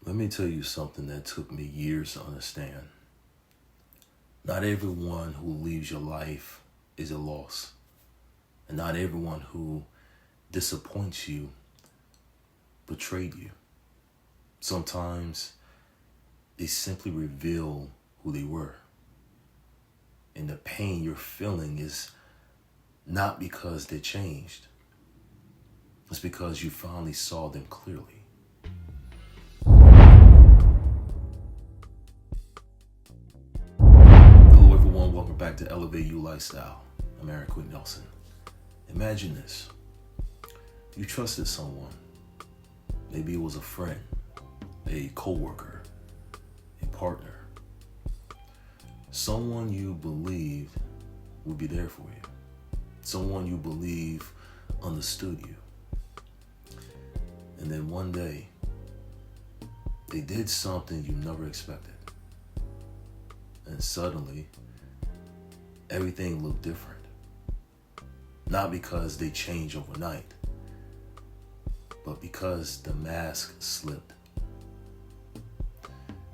Let me tell you something that took me years to understand. Not everyone who leaves your life is a loss. And not everyone who disappoints you betrayed you. Sometimes they simply reveal who they were. And the pain you're feeling is not because they changed. It's because you finally saw them clearly. Hello everyone, welcome back to Elevate You Lifestyle. I'm Aaron Quinn Nelson. Imagine this. You trusted someone. Maybe it was a friend, a coworker, a partner. Someone you believed would be there for you. Someone you believe understood you. And then one day, they did something you never expected. And suddenly, everything looked different. Not because they changed overnight, but because the mask slipped.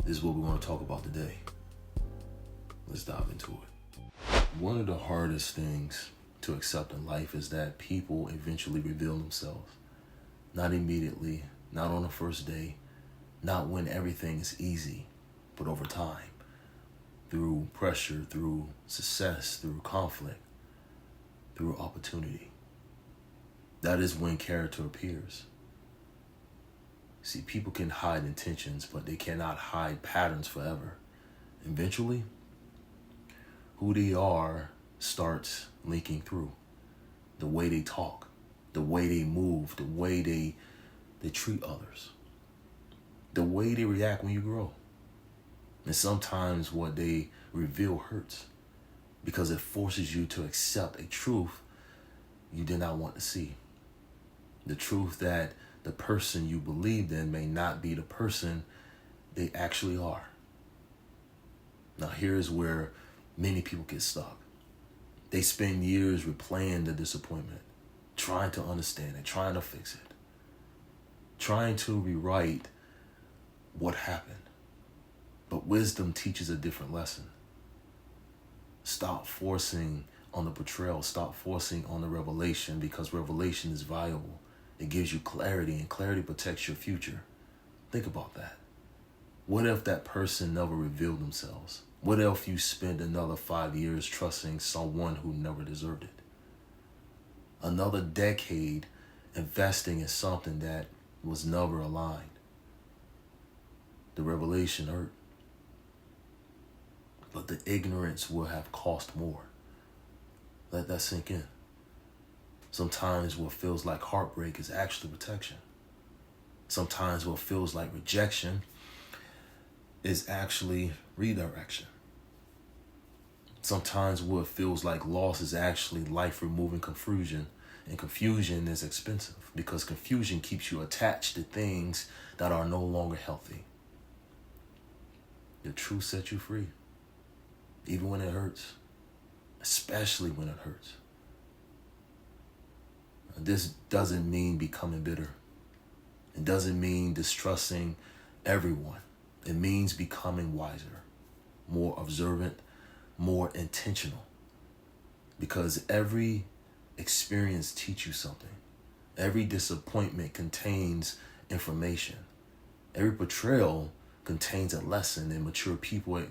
This is what we're going to talk about today. Let's dive into it. One of the hardest things to accept in life is that people eventually reveal themselves. Not immediately, not on the first day, not when everything is easy, but over time. Through pressure, through success, through conflict, through opportunity. That is when character appears. See, people can hide intentions, but they cannot hide patterns forever. Eventually, who they are starts leaking through. The way they talk, the way they move, the way they treat others, the way they react when you grow. And sometimes what they reveal hurts because it forces you to accept a truth you did not want to see. The truth that the person you believed in may not be the person they actually are. Now here's where many people get stuck. They spend years replaying the disappointment, trying to understand it, trying to fix it, trying to rewrite what happened. But wisdom teaches a different lesson. Stop forcing on the betrayal. Stop forcing on the revelation, because revelation is valuable. It gives you clarity, and clarity protects your future. Think about that. What if that person never revealed themselves? What if you spent another 5 years trusting someone who never deserved it? Another decade investing in something that was never aligned. The revelation hurt, but the ignorance will have cost more. Let that sink in. Sometimes what feels like heartbreak is actually protection. Sometimes what feels like rejection is actually redirection. Sometimes what feels like loss is actually life-removing confusion, and confusion is expensive because confusion keeps you attached to things that are no longer healthy. The truth sets you free. Even when it hurts, especially when it hurts. This doesn't mean becoming bitter. It doesn't mean distrusting everyone. It means becoming wiser, more observant, more intentional. Because every experience teaches you something. Every disappointment contains information. Every betrayal contains a lesson, and mature people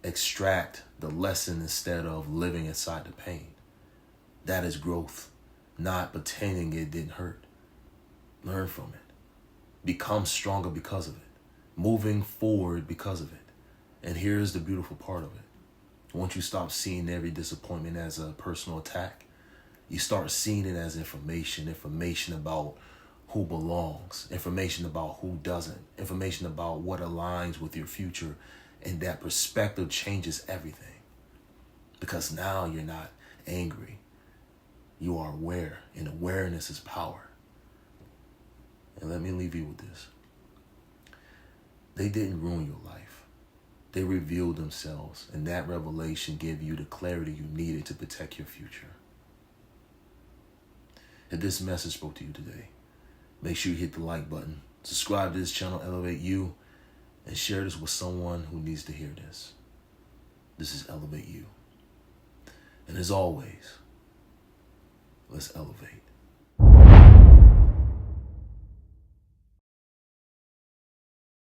extract the lesson instead of living inside the pain. That is growth, not pretending it didn't hurt. Learn from it. Become stronger because of it. Moving forward because of it. And here's the beautiful part of it. Once you stop seeing every disappointment as a personal attack, you start seeing it as information about who belongs, information about who doesn't, information about what aligns with your future. And that perspective changes everything. Because now you're not angry. You are aware, and awareness is power. And let me leave you with this. They didn't ruin your life. They revealed themselves, and that revelation gave you the clarity you needed to protect your future. If this message spoke to you today, make sure you hit the like button. Subscribe to this channel, Elevate You, and share this with someone who needs to hear this. This is Elevate You. And as always, let's elevate.